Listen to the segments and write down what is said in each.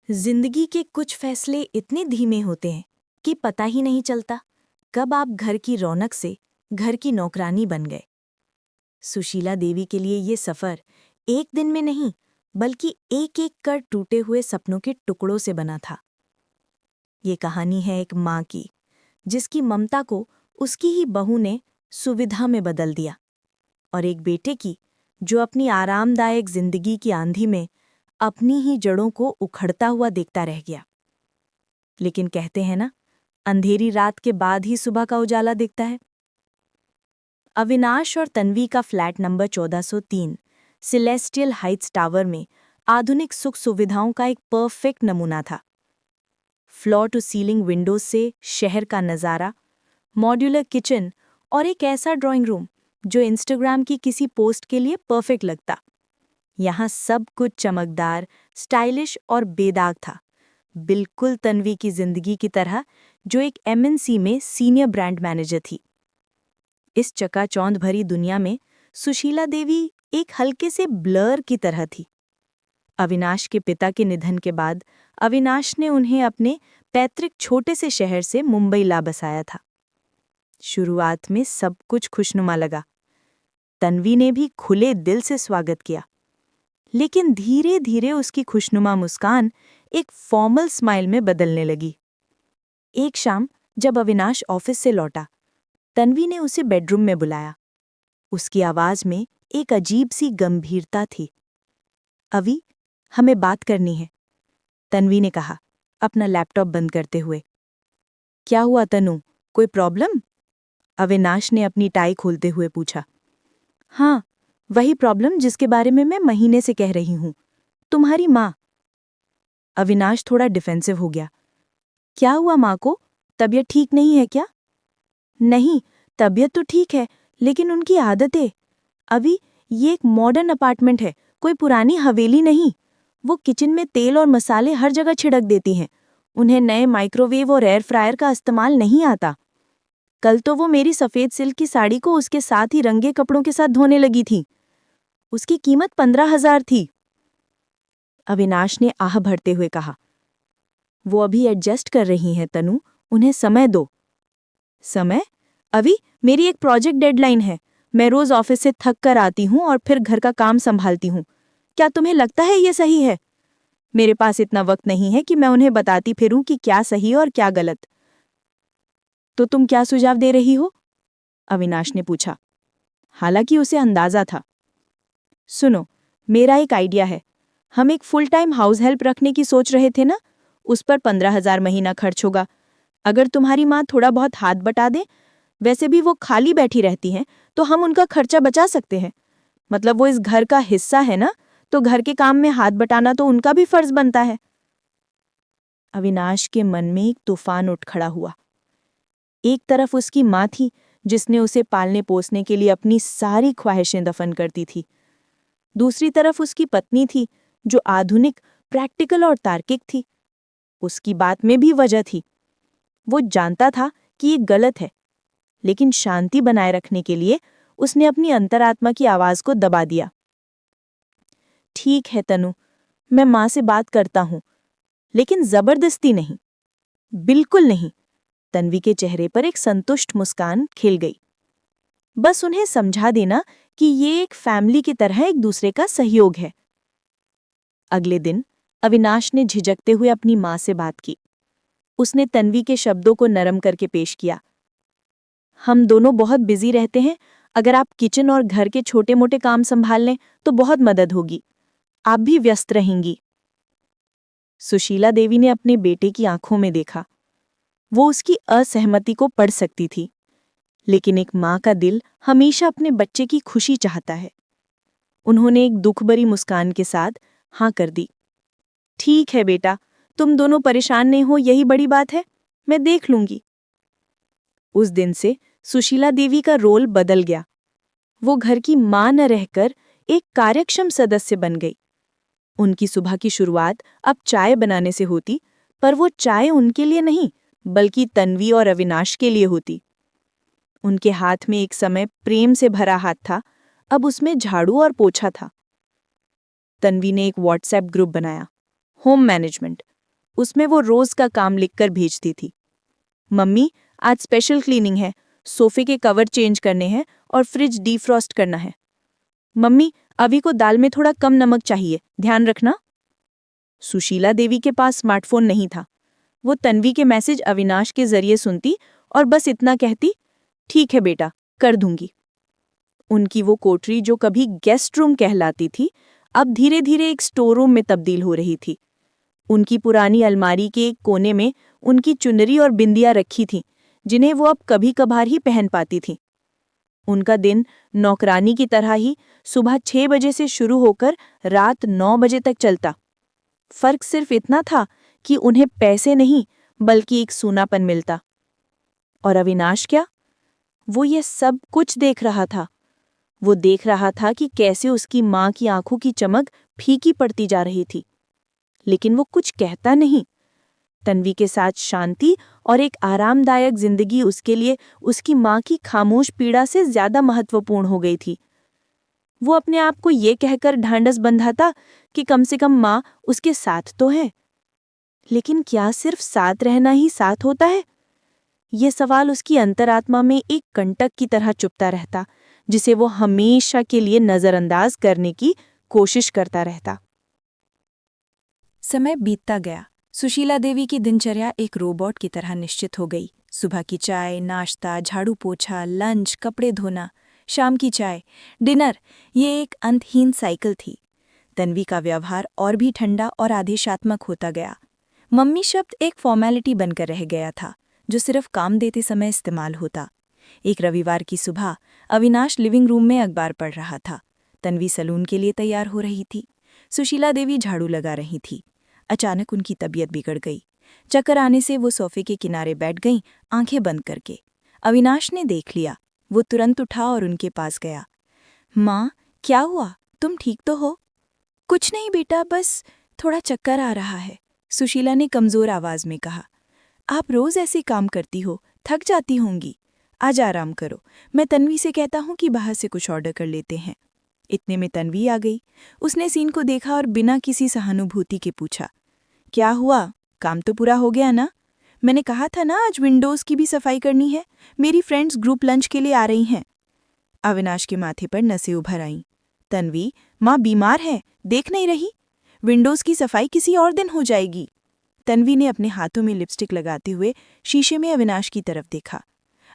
जिंदगी के कुछ फैसले इतने धीमे होते हैं कि पता ही नहीं चलता कब आप घर की रौनक से घर की नौकरानी बन गए। सुशीला देवी के लिए ये सफर एक दिन में नहीं बल्कि एक एक कर टूटे हुए सपनों के टुकड़ों से बना था। ये कहानी है एक माँ की जिसकी ममता को उसकी ही बहू ने सुविधा में बदल दिया, और एक बेटे की जो अपनी आरामदायक जिंदगी की आंधी में अपनी ही जड़ों को उखड़ता हुआ देखता रह गया। लेकिन कहते हैं ना, अंधेरी रात के बाद ही सुबह का उजाला दिखता है। अविनाश और तन्वी का flat number 1403 celestial Heights tower में आधुनिक सुख सुविधाओं का एक परफेक्ट नमूना था। फ्लोर टू सीलिंग विंडोज से शहर का नज़ारा, मॉड्यूलर किचन और एक ऐसा ड्राइंग रूम जो इंस्टाग्राम की किसी पोस्ट के लिए परफेक्ट लगता। यहाँ सब कुछ चमकदार, स्टाइलिश और बेदाग था, बिल्कुल तन्वी की जिंदगी की तरह जो एक एमएनसी में सीनियर ब्रांड मैनेजर थी। इस चकाचौंध भरी दुनिया में सुशीला देवी एक हल्के से ब्लर की तरह थी। अविनाश के पिता के निधन के बाद अविनाश ने उन्हें अपने पैतृक छोटे से शहर से मुंबई ला बसाया था। शुरुआत में सब कुछ खुशनुमा लगा। तन्वी ने भी खुले दिल से स्वागत किया, लेकिन धीरे धीरे उसकी खुशनुमा मुस्कान एक फॉर्मल स्माइल में बदलने लगी। एक शाम जब अविनाश ऑफिस से लौटा, तन्वी ने उसे बेडरूम में बुलाया। उसकी आवाज में एक अजीब सी गंभीरता थी। अवी, हमें बात करनी है, तन्वी ने कहा, अपना लैपटॉप बंद करते हुए। क्या हुआ तनु, कोई प्रॉब्लम? अविनाश ने अपनी टाई खोलते हुए पूछा। हाँ, वही प्रॉब्लम जिसके बारे में मैं महीने से कह रही हूं, तुम्हारी माँ। अविनाश थोड़ा डिफेंसिव हो गया। क्या हुआ माँ को? तबीयत ठीक नहीं है क्या? नहीं, तबीयत तो ठीक है, लेकिन उनकी आदतें। अभी ये एक मॉडर्न अपार्टमेंट है, कोई पुरानी हवेली नहीं। वो किचन में तेल और मसाले हर जगह छिड़क देती हैं। उन्हें नए माइक्रोवेव और एयर फ्रायर का इस्तेमाल नहीं आता। कल तो वो मेरी सफ़ेद सिल्क की साड़ी को उसके साथ ही रंगे कपड़ों के साथ धोने लगी थी। उसकी कीमत 15,000 थी। अविनाश ने आह भरते हुए कहा। वो अभी एडजस्ट कर रही हैं तनु, उन्हें समय दो। समय? अभी मेरी एक प्रोजेक्ट डेडलाइन है। मैं रोज ऑफिस से थक कर आती हूँ और फिर घर का काम संभालती हूँ। क्या तुम्हें लगता है ये सही है? मेरे पास इतना वक्त नहीं है कि मैं उन्हें बताती फिरूं कि क्या सही और क्या गलत। तो तुम क्या सुझाव दे रही हो? अविनाश ने पूछा। हालांकि उसे अंदाजा था। सुनो, मेरा एक आइडिया है। हम एक फुल टाइम हाउस हेल्प रखने की सोच रहे थे ना, उस पर 15,000 महीना खर्च होगा। अगर तुम्हारी माँ थोड़ा बहुत हाथ बटा दे, वैसे भी वो खाली बैठी रहती हैं, तो हम उनका खर्चा बचा सकते हैं। मतलब वो इस घर का हिस्सा है ना, तो घर के काम में हाथ बटाना तो उनका भी फर्ज बनता है। अविनाश के मन में एक तूफान उठ खड़ा हुआ। एक तरफ उसकी माँ थी जिसने उसे पालने पोसने के लिए अपनी सारी ख्वाहिशें दफन करती थी। दूसरी तरफ उसकी पत्नी थी जो आधुनिक, प्रैक्टिकल और तार्किक थी। उसकी बात में भी वजह थी। वो जानता था कि ये गलत है, लेकिन शांति बनाए रखने के लिए उसने अपनी अंतरात्मा की आवाज को दबा दिया। ठीक है तनु, मैं माँ से बात करता हूँ, लेकिन जबरदस्ती नहीं, बिल्कुल नहीं। तन्वी के चेहरे पर एक संतुष्ट मुस्कान खिल गई। बस उन्हें समझा देना कि ये एक फैमिली की तरह एक दूसरे का सहयोग है। अगले दिन अविनाश ने झिझकते हुए अपनी माँ से बात की। उसने तन्वी के शब्दों को नरम करके पेश किया। हम दोनों बहुत बिजी रहते हैं, अगर आप किचन और घर के छोटे मोटे काम संभाल लें तो बहुत मदद होगी। आप भी व्यस्त रहेंगी। सुशीला देवी ने अपने बेटे की आंखों में देखा। वो उसकी असहमति को पढ़ सकती थी, लेकिन एक माँ का दिल हमेशा अपने बच्चे की खुशी चाहता है। उन्होंने एक दुख भरी मुस्कान के साथ हाँ कर दी। ठीक है बेटा, तुम दोनों परेशान नहीं हो, यही बड़ी बात है, मैं देख लूंगी। उस दिन से सुशीला देवी का रोल बदल गया। वो घर की मां न रहकर एक कार्यक्षम सदस्य बन गई। उनकी सुबह की शुरुआत अब चाय बनाने से होती, पर वो चाय उनके लिए नहीं बल्कि तन्वी और अविनाश के लिए होती। उनके हाथ में एक समय प्रेम से भरा हाथ था, अब उसमें झाड़ू और पोछा था। तन्वी ने एक व्हाट्सएप ग्रुप बनाया, होम मैनेजमेंट, उसमें वो रोज का काम लिखकर भेजती थी। मम्मी, आज स्पेशल क्लीनिंग है, सोफे के कवर चेंज करने हैं और फ्रिज डीफ्रॉस्ट करना है। मम्मी, अभी को दाल में थोड़ा कम नमक चाहिए, ध्यान रखना। सुशीला देवी के पास स्मार्टफोन नहीं था। वो तन्वी के मैसेज अविनाश के जरिए सुनती और बस इतना कहती, ठीक है बेटा, कर दूंगी। उनकी वो कोठरी जो कभी गेस्ट रूम कहलाती थी, अब धीरे धीरे एक स्टोर रूम में तब्दील हो रही थी। उनकी पुरानी अलमारी के एक कोने में उनकी चुनरी और बिंदियां रखी थीं, जिन्हें वो अब कभी कभार ही पहन पाती थीं। उनका दिन नौकरानी की तरह ही सुबह 6 बजे से शुरू होकर रात 9 बजे तक चलता। फर्क सिर्फ इतना था कि उन्हें पैसे नहीं बल्कि एक सूनापन मिलता। और अविनाश क्या? वो ये सब कुछ देख रहा था। वो देख रहा था कि कैसे उसकी माँ की आंखों की चमक फीकी पड़ती जा रही थी, लेकिन वो कुछ कहता नहीं। तन्वी के साथ शांति और एक आरामदायक जिंदगी उसके लिए उसकी माँ की खामोश पीड़ा से ज्यादा महत्वपूर्ण हो गई थी। वो अपने आप को ये कहकर ढांढस बंधाता कि कम से कम माँ उसके साथ तो है। लेकिन क्या सिर्फ साथ रहना ही साथ होता है? ये सवाल उसकी अंतरात्मा में एक कंटक की तरह चुभता रहता, जिसे वो हमेशा के लिए नजरअंदाज करने की कोशिश करता रहता। समय बीतता गया। सुशीला देवी की दिनचर्या एक रोबोट की तरह निश्चित हो गई। सुबह की चाय, नाश्ता, झाड़ू पोछा, लंच, कपड़े धोना, शाम की चाय, डिनर, ये एक अंतहीन साइकिल थी। तन्वी का व्यवहार और भी ठंडा और आदेशात्मक होता गया। मम्मी शब्द एक फॉर्मेलिटी बनकर रह गया था, जो सिर्फ काम देते समय इस्तेमाल होता। एक रविवार की सुबह अविनाश लिविंग रूम में अखबार पढ़ रहा था। तन्वी सलून के लिए तैयार हो रही थी। सुशीला देवी झाड़ू लगा रही थी। अचानक उनकी तबीयत बिगड़ गई। चक्कर आने से वो सोफे के किनारे बैठ गईं, आंखें बंद करके। अविनाश ने देख लिया। वो तुरंत उठा और उनके पास गया। माँ, क्या हुआ? तुम ठीक तो हो? कुछ नहीं बेटा, बस थोड़ा चक्कर आ रहा है, सुशीला ने कमजोर आवाज में कहा। आप रोज ऐसे काम करती हो, थक जाती होंगी। आज आराम करो, मैं तन्वी से कहता हूँ कि बाहर से कुछ ऑर्डर कर लेते हैं। इतने में तन्वी आ गई। उसने सीन को देखा और बिना किसी सहानुभूति के पूछा, क्या हुआ? काम तो पूरा हो गया ना? मैंने कहा था ना आज विंडोज की भी सफाई करनी है। मेरी फ्रेंड्स ग्रुप लंच के लिए आ रही हैं। अविनाश के माथे पर नसें उभर आईं। तन्वी, माँ बीमार है, देख नहीं रही? विंडोज की सफाई किसी और दिन हो जाएगी। तन्वी ने अपने हाथों में लिपस्टिक लगाते हुए शीशे में अविनाश की तरफ देखा।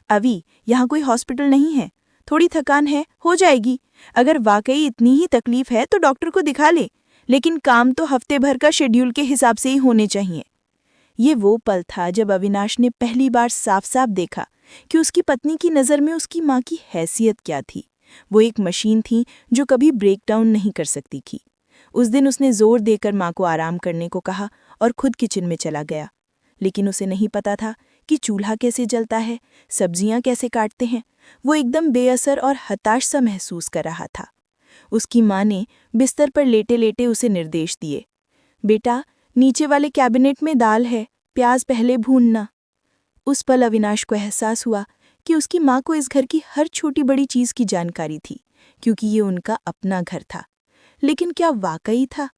अवी, यहाँ कोई हॉस्पिटल नहीं है, थोड़ी थकान है, हो जाएगी। अगर वाकई इतनी ही तकलीफ है तो डॉक्टर को दिखा ले, लेकिन काम तो हफ्ते भर का शेड्यूल के हिसाब से ही होने चाहिए। ये वो पल था जब अविनाश ने पहली बार साफ साफ देखा कि उसकी पत्नी की नज़र में उसकी माँ की हैसियत क्या थी। वो एक मशीन थी जो कभी ब्रेकडाउन नहीं कर सकती थी। उस दिन उसने जोर देकर माँ को आराम करने को कहा और खुद किचन में चला गया। लेकिन उसे नहीं पता था कि चूल्हा कैसे जलता है, सब्जियां कैसे काटते हैं। वो एकदम बेअसर और हताश सा महसूस कर रहा था। उसकी माँ ने बिस्तर पर लेटे लेटे उसे निर्देश दिए, बेटा, नीचे वाले कैबिनेट में दाल है, प्याज पहले भूनना। उस पल अविनाश को एहसास हुआ कि उसकी माँ को इस घर की हर छोटी बड़ी चीज की जानकारी थी, क्योंकि ये उनका अपना घर था। लेकिन क्या वाकई था?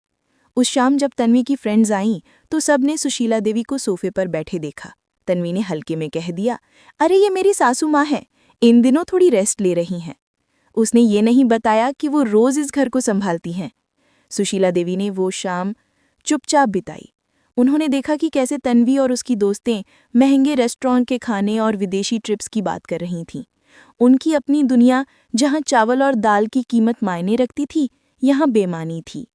उस शाम जब तन्वी की फ्रेंड्स आईं तो सबने सुशीला देवी को सोफे पर बैठे देखा। तन्वी ने हल्के में कह दिया, अरे ये मेरी सासू माँ है, इन दिनों थोड़ी रेस्ट ले रही हैं। उसने ये नहीं बताया कि वो रोज इस घर को संभालती हैं। सुशीला देवी ने वो शाम चुपचाप बिताई। उन्होंने देखा कि कैसे तन्वी और उसकी दोस्तें महंगे रेस्टोरेंट के खाने और विदेशी ट्रिप्स की बात कर रही थीं। उनकी अपनी दुनिया, जहाँ चावल और दाल की कीमत मायने रखती थी, यहाँ बेमानी थी।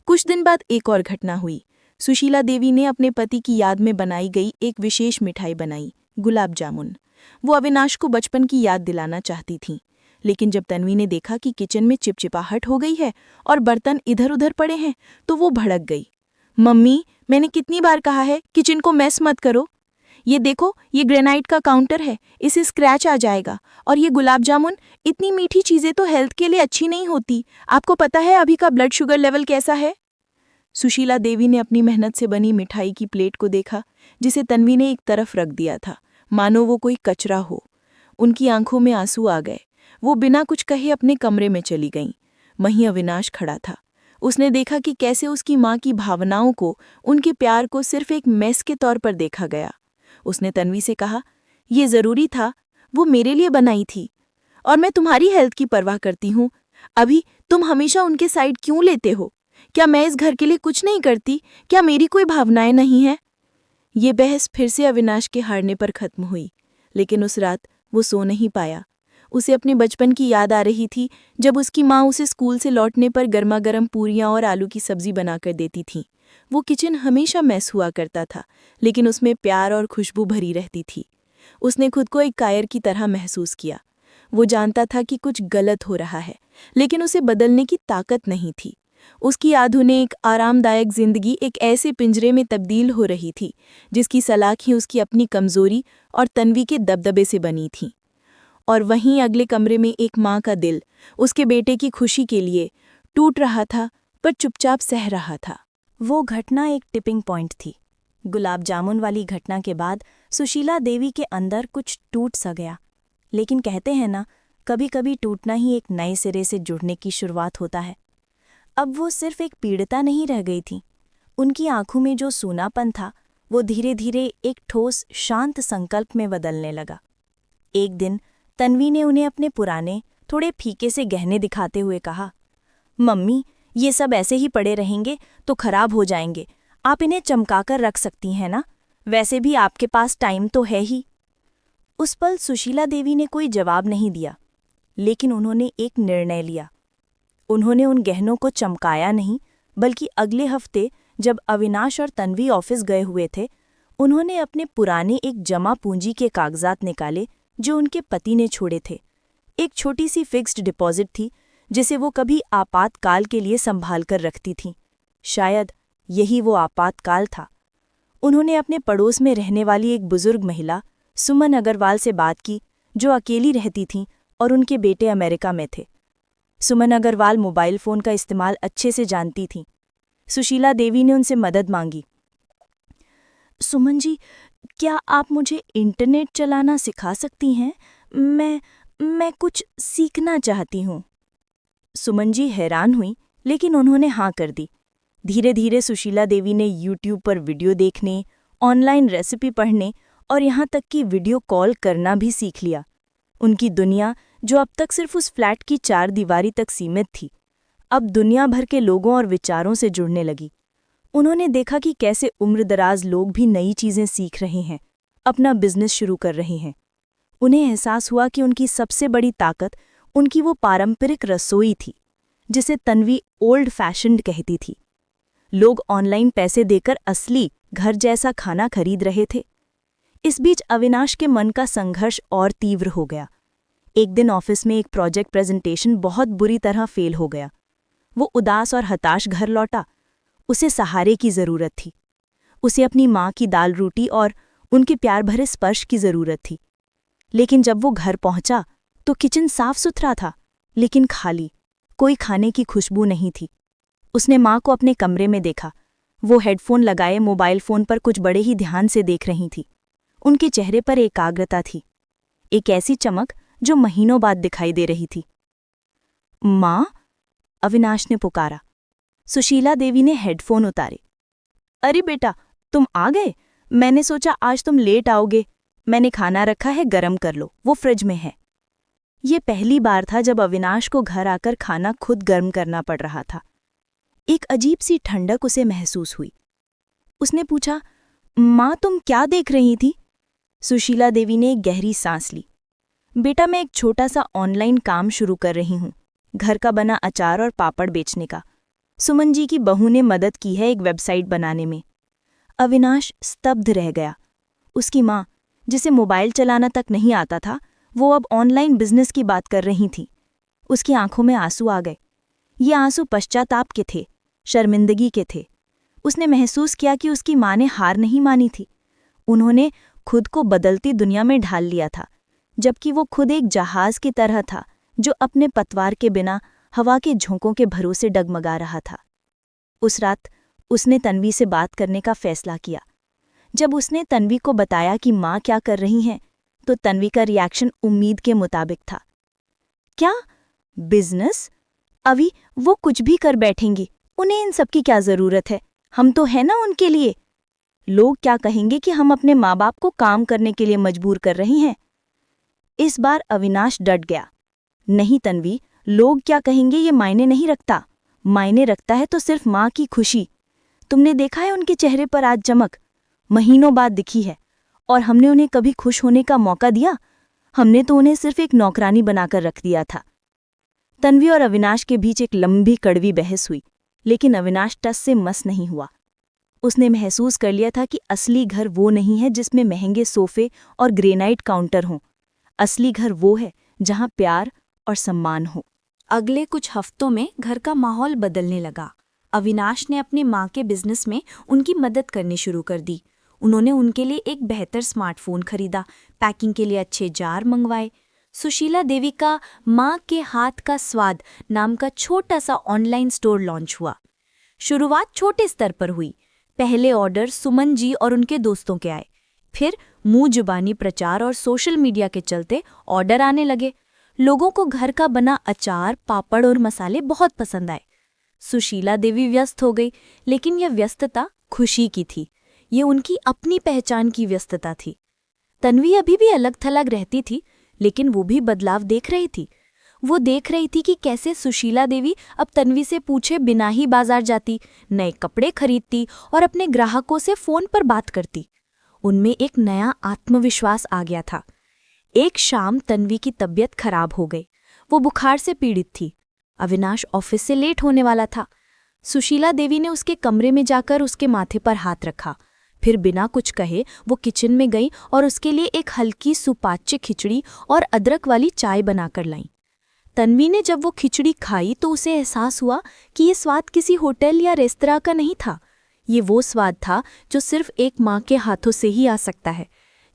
कुछ दिन बाद एक और घटना हुई। सुशीला देवी ने अपने पति की याद में बनाई गई एक विशेष मिठाई बनाई, गुलाब जामुन। वो अविनाश को बचपन की याद दिलाना चाहती थीं। लेकिन जब तन्वी ने देखा कि किचन में चिपचिपाहट हो गई है और बर्तन इधर उधर पड़े हैं तो वो भड़क गई। मम्मी, मैंने कितनी बार कहा है किचन को मैस मत करो। ये देखो, ये ग्रेनाइट का काउंटर है, इसे स्क्रैच आ जाएगा। और ये गुलाब जामुन, इतनी मीठी चीजें तो हेल्थ के लिए अच्छी नहीं होती। आपको पता है अभी का ब्लड शुगर लेवल कैसा है? सुशीला देवी ने अपनी मेहनत से बनी मिठाई की प्लेट को देखा, जिसे तन्वी ने एक तरफ रख दिया था, मानो वो कोई कचरा हो। उनकी आंखों में आंसू आ गए। वो बिना कुछ कहे अपने कमरे में चली गईं। वहीं अविनाश खड़ा था। उसने देखा कि कैसे उसकी माँ की भावनाओं को, उनके प्यार को सिर्फ एक मेस के तौर पर देखा गया। उसने तन्वी से कहा, ये ज़रूरी था, वो मेरे लिए बनाई थी, और मैं तुम्हारी हेल्थ की परवाह करती हूँ। अभी तुम हमेशा उनके साइड क्यों लेते हो? क्या मैं इस घर के लिए कुछ नहीं करती? क्या मेरी कोई भावनाएं नहीं हैं? ये बहस फिर से अविनाश के हारने पर खत्म हुई, लेकिन उस रात वो सो नहीं पाया। उसे अपने बचपन की याद आ रही थी, जब उसकी माँ उसे स्कूल से लौटने पर गर्मा गर्म पूरियाँ और आलू की सब्जी बनाकर देती थी। वो किचन हमेशा मैस हुआ करता था, लेकिन उसमें प्यार और खुशबू भरी रहती थी। उसने खुद को एक कायर की तरह महसूस किया। वो जानता था कि कुछ गलत हो रहा है, लेकिन उसे बदलने की ताकत नहीं थी। उसकी आधुनिक आरामदायक जिंदगी एक ऐसे पिंजरे में तब्दील हो रही थी, जिसकी सलाखें उसकी अपनी कमजोरी और तन्वी के दबदबे से बनी थीं। और वहीं अगले कमरे में एक माँ का दिल उसके बेटे की खुशी के लिए टूट रहा था, पर चुपचाप सह रहा था। वो घटना एक टिपिंग पॉइंट थी। गुलाब जामुन वाली घटना के बाद सुशीला देवी के अंदर कुछ टूट सा गया। लेकिन कहते हैं ना, कभी कभी टूटना ही एक नए सिरे से जुड़ने की शुरुआत होता है। अब वो सिर्फ एक पीड़िता नहीं रह गई थी। उनकी आंखों में जो सूनापन था, वो धीरे धीरे एक ठोस शांत संकल्प में बदलने लगा। एक दिन तन्वी ने उन्हें अपने पुराने, थोड़े फीके से गहने दिखाते हुए कहा, मम्मी, ये सब ऐसे ही पड़े रहेंगे तो खराब हो जाएंगे। आप इन्हें चमकाकर रख सकती हैं ना? वैसे भी आपके पास टाइम तो है ही। उस पल सुशीला देवी ने कोई जवाब नहीं दिया, लेकिन उन्होंने एक निर्णय लिया। उन्होंने उन गहनों को चमकाया नहीं, बल्कि अगले हफ्ते जब अविनाश और तन्वी ऑफिस गए हुए थे, उन्होंने अपने पुराने एक जमा पूंजी के कागजात निकाले जो उनके पति ने छोड़े थे। एक छोटी सी फिक्स्ड डिपॉजिट थी, जिसे वो कभी आपातकाल के लिए संभाल कर रखती थीं। शायद यही वो आपातकाल था। उन्होंने अपने पड़ोस में रहने वाली एक बुजुर्ग महिला सुमन अग्रवाल से बात की, जो अकेली रहती थीं और उनके बेटे अमेरिका में थे। सुमन अग्रवाल मोबाइल फ़ोन का इस्तेमाल अच्छे से जानती थीं। सुशीला देवी ने उनसे मदद मांगी। सुमन जी, क्या आप मुझे इंटरनेट चलाना सिखा सकती हैं? मैं कुछ सीखना चाहती हूँ। सुमन जी हैरान हुई, लेकिन उन्होंने हाँ कर दी। धीरे धीरे सुशीला देवी ने यूट्यूब पर वीडियो देखने, ऑनलाइन रेसिपी पढ़ने और यहाँ तक कि वीडियो कॉल करना भी सीख लिया। उनकी दुनिया, जो अब तक सिर्फ उस फ्लैट की 4 दीवारी तक सीमित थी, अब दुनिया भर के लोगों और विचारों से जुड़ने लगी। उन्होंने देखा कि कैसे उम्रदराज लोग भी नई चीज़ें सीख रहे हैं, अपना बिजनेस शुरू कर रहे हैं। उन्हें एहसास हुआ कि उनकी सबसे बड़ी ताकत उनकी वो पारंपरिक रसोई थी, जिसे तन्वी ओल्ड फैशन्ड कहती थी। लोग ऑनलाइन पैसे देकर असली घर जैसा खाना खरीद रहे थे। इस बीच अविनाश के मन का संघर्ष और तीव्र हो गया। एक दिन ऑफिस में एक प्रोजेक्ट प्रेजेंटेशन बहुत बुरी तरह फेल हो गया। वो उदास और हताश घर लौटा। उसे सहारे की जरूरत थी। उसे अपनी माँ की दाल रोटी और उनके प्यार भरे स्पर्श की जरूरत थी। लेकिन जब वो घर पहुंचा तो किचन साफ सुथरा था, लेकिन खाली। कोई खाने की खुशबू नहीं थी। उसने माँ को अपने कमरे में देखा। वो हेडफोन लगाए मोबाइल फोन पर कुछ बड़े ही ध्यान से देख रही थी। उनके चेहरे पर एकाग्रता थी, एक ऐसी चमक जो महीनों बाद दिखाई दे रही थी। माँ, अविनाश ने पुकारा। सुशीला देवी ने हेडफोन उतारे। अरे बेटा, तुम आ गए। मैंने सोचा आज तुम लेट आओगे। मैंने खाना रखा है, गरम कर लो, वो फ्रिज में है। ये पहली बार था जब अविनाश को घर आकर खाना खुद गर्म करना पड़ रहा था। एक अजीब सी ठंडक उसे महसूस हुई। उसने पूछा, माँ तुम क्या देख रही थी? सुशीला देवी ने एक गहरी सांस ली। बेटा, मैं एक छोटा सा ऑनलाइन काम शुरू कर रही हूँ, घर का बना अचार और पापड़ बेचने का। सुमन जी की बहू ने मदद की है एक वेबसाइट बनाने में। अविनाश स्तब्ध रह गया। उसकी माँ, जिसे मोबाइल चलाना तक नहीं आता था, वो अब ऑनलाइन बिजनेस की बात कर रही थी। उसकी आंखों में आंसू आ गए। ये आंसू पश्चाताप के थे, शर्मिंदगी के थे। उसने महसूस किया कि उसकी माँ ने हार नहीं मानी थी। उन्होंने खुद को बदलती दुनिया में ढाल लिया था, जबकि वो खुद एक जहाज की तरह था जो अपने पतवार के बिना हवा के झोंकों के भरोसे डगमगा रहा था। उस रात उसने तन्वी से बात करने का फैसला किया। जब उसने तन्वी को बताया कि माँ क्या कर रही हैं, तो तन्वी का रिएक्शन उम्मीद के मुताबिक था। क्या? बिजनेस? अभी वो कुछ भी कर बैठेंगी, उन्हें इन सब की क्या ज़रूरत है, हम तो हैं ना उनके लिए। लोग क्या कहेंगे कि हम अपने माँ बाप को काम करने के लिए मजबूर कर रही हैं। इस बार अविनाश डट गया। नहीं तन्वी, लोग क्या कहेंगे ये मायने नहीं रखता। मायने रखता है तो सिर्फ माँ की खुशी। तुमने देखा है उनके चेहरे पर आज चमक, महीनों बाद दिखी है। और हमने उन्हें कभी खुश होने का मौका दिया? हमने तो उन्हें सिर्फ एक नौकरानी बनाकर रख दिया था। तन्वी और अविनाश के बीच एक लंबी कड़वी बहस हुई, लेकिन अविनाश टस से मस नहीं हुआ। उसने महसूस कर लिया था कि असली घर वो नहीं है जिसमें महंगे सोफे और ग्रेनाइट काउंटर हों। असली घर वो है जहां प्यार और सम्मान हो। अगले कुछ हफ्तों में घर का माहौल बदलने लगा। अविनाश ने अपनी माँ के बिजनेस में उनकी मदद करनी शुरू कर दी। उन्होंने उनके लिए एक बेहतर स्मार्टफोन खरीदा, पैकिंग के लिए अच्छे जार मंगवाए। सुशीला देवी का माँ के हाथ का स्वाद नाम का छोटा सा ऑनलाइन स्टोर लॉन्च हुआ। शुरुआत छोटे स्तर पर हुई। पहले ऑर्डर सुमन जी और उनके दोस्तों के आए। फिर मुंह जुबानी प्रचार और सोशल मीडिया के चलते ऑर्डर आने लगे। लोगों को घर का बना अचार, पापड़ और मसाले बहुत पसंद आए। सुशीला देवी व्यस्त हो गई, लेकिन यह व्यस्तता खुशी की थी। ये उनकी अपनी पहचान की व्यस्तता थी। तन्वी अभी भी अलग थलग रहती थी, लेकिन वो भी बदलाव देख रही थी। वो देख रही थी कि कैसे सुशीला देवी अब तन्वी से पूछे बिना ही बाजार जाती, नए कपड़े खरीदती और अपने ग्राहकों से फोन पर बात करती। उनमें एक नया आत्मविश्वास आ गया था। एक शाम तन्वी की तबीयत खराब हो गई। वो बुखार से पीड़ित थी। अविनाश ऑफिस से लेट होने वाला था। सुशीला देवी ने उसके कमरे में जाकर उसके माथे पर हाथ रखा। फिर बिना कुछ कहे वो किचन में गई और उसके लिए एक हल्की सुपाच्य खिचड़ी और अदरक वाली चाय बनाकर लाई। तन्वी ने जब वो खिचड़ी खाई तो उसे एहसास हुआ कि ये स्वाद किसी होटल या रेस्तरां का नहीं था। ये वो स्वाद था जो सिर्फ एक माँ के हाथों से ही आ सकता है,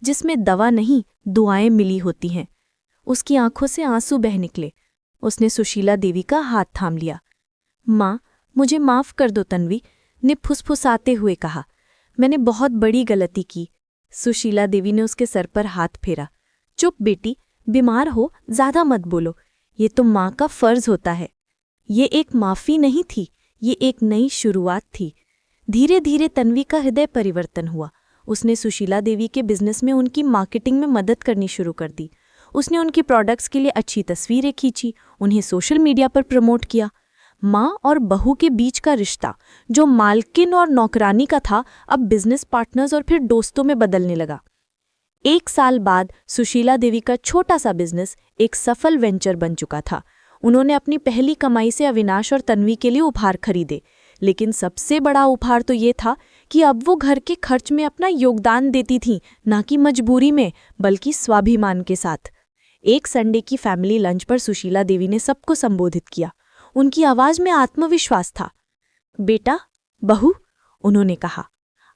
जिसमें दवा नहीं, दुआएं मिली होती हैं। उसकी आंखों से आंसू बह निकले। उसने सुशीला देवी का हाथ थाम लिया। माँ, मुझे माफ़ कर दो तन्वी ने फुसफुसाते हुए कहा। मैंने बहुत बड़ी गलती की। सुशीला देवी ने उसके सर पर हाथ फेरा। चुप बेटी, बीमार हो, ज़्यादा मत बोलो। ये तो माँ का फर्ज होता है। ये एक माफ़ी नहीं थी, ये एक नई शुरुआत थी। धीरे धीरे तन्वी का हृदय परिवर्तन हुआ। उसने सुशीला देवी के बिजनेस में उनकी मार्केटिंग में मदद करनी शुरू कर दी। उसने उनकी प्रोडक्ट्स के लिए अच्छी तस्वीरें खींची, उन्हें सोशल मीडिया पर प्रमोट किया। माँ और बहू के बीच का रिश्ता, जो मालकिन और नौकरानी का था, अब बिजनेस पार्टनर्स और फिर दोस्तों में बदलने लगा। 1 साल बाद सुशीला देवी का छोटा सा बिजनेस एक सफल वेंचर बन चुका था। उन्होंने अपनी पहली कमाई से अविनाश और तन्वी के लिए उपहार खरीदे, लेकिन सबसे बड़ा उपहार तो ये था कि अब वो घर के खर्च में अपना योगदान देती थीं, ना कि मजबूरी में, बल्कि स्वाभिमान के साथ। एक संडे की फैमिली लंच पर सुशीला देवी ने सबको संबोधित किया। उनकी आवाज में आत्मविश्वास था। बेटा, बहू, उन्होंने कहा,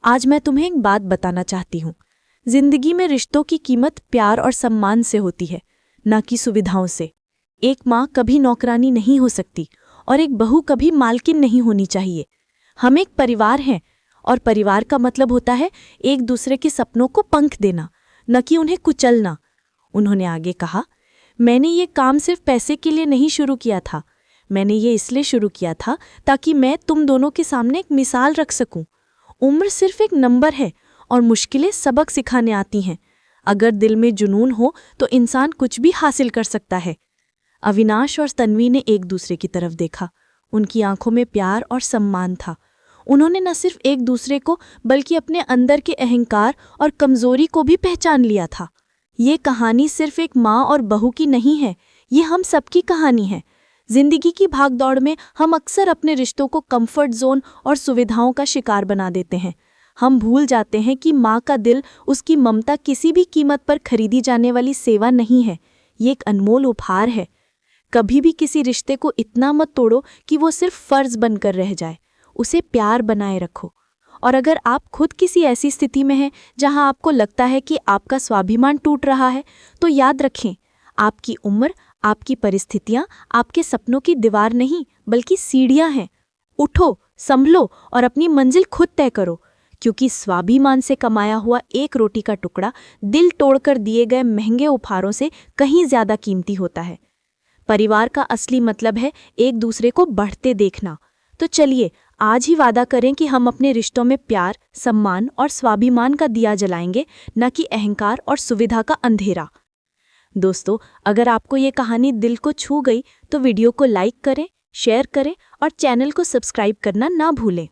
आज मैं तुम्हें एक बात बताना चाहती हूँ। जिंदगी में रिश्तों की कीमत प्यार और सम्मान से होती है, ना कि सुविधाओं से। एक माँ कभी नौकरानी नहीं हो सकती और एक बहू कभी मालकिन नहीं होनी चाहिए। हम एक परिवार हैं और परिवार का मतलब होता है एक दूसरे के सपनों को पंख देना, न कि उन्हें कुचलना। उन्होंने आगे कहा, मैंने ये काम सिर्फ पैसे के लिए नहीं शुरू किया था। मैंने ये इसलिए शुरू किया था ताकि मैं तुम दोनों के सामने एक मिसाल रख सकूं। उम्र सिर्फ एक नंबर है और मुश्किलें सबक सिखाने आती हैं। अगर दिल में जुनून हो तो इंसान कुछ भी हासिल कर सकता है। अविनाश और तन्वी ने एक दूसरे की तरफ देखा। उनकी आंखों में प्यार और सम्मान था। उन्होंने न सिर्फ एक दूसरे को बल्कि अपने अंदर के अहंकार और कमजोरी को भी पहचान लिया था। ये कहानी सिर्फ एक माँ और बहू की नहीं है, ये हम सबकी कहानी है। जिंदगी की भागदौड़ में हम अक्सर अपने रिश्तों को कंफर्ट जोन और सुविधाओं का शिकार बना देते हैं। हम भूल जाते हैं कि माँ का दिल, उसकी ममता किसी भी कीमत पर खरीदी जाने वाली सेवा नहीं है, ये एक अनमोल उपहार है। कभी भी किसी रिश्ते को इतना मत तोड़ो कि वो सिर्फ फर्ज बनकर रह जाए। उसे प्यार बनाए रखो। और अगर आप खुद किसी ऐसी स्थिति में हैं जहां आपको लगता है कि आपका स्वाभिमान टूट रहा है, तो याद रखें, आपकी उम्र, आपकी परिस्थितियां आपके सपनों की दीवार नहीं बल्कि सीढ़ियां हैं। उठो, संभलो और अपनी मंजिल खुद तय करो, क्योंकि स्वाभिमान से कमाया हुआ एक रोटी का टुकड़ा दिल तोड़कर दिए गए महंगे उपहारों से कहीं ज्यादा कीमती होता है। परिवार का असली मतलब है एक दूसरे को बढ़ते देखना, तो चलिए आज ही वादा करें कि हम अपने रिश्तों में प्यार, सम्मान और स्वाभिमान का दिया जलाएंगे, न कि अहंकार और सुविधा का अंधेरा। दोस्तों, अगर आपको ये कहानी दिल को छू गई तो वीडियो को लाइक करें, शेयर करें और चैनल को सब्सक्राइब करना ना भूलें।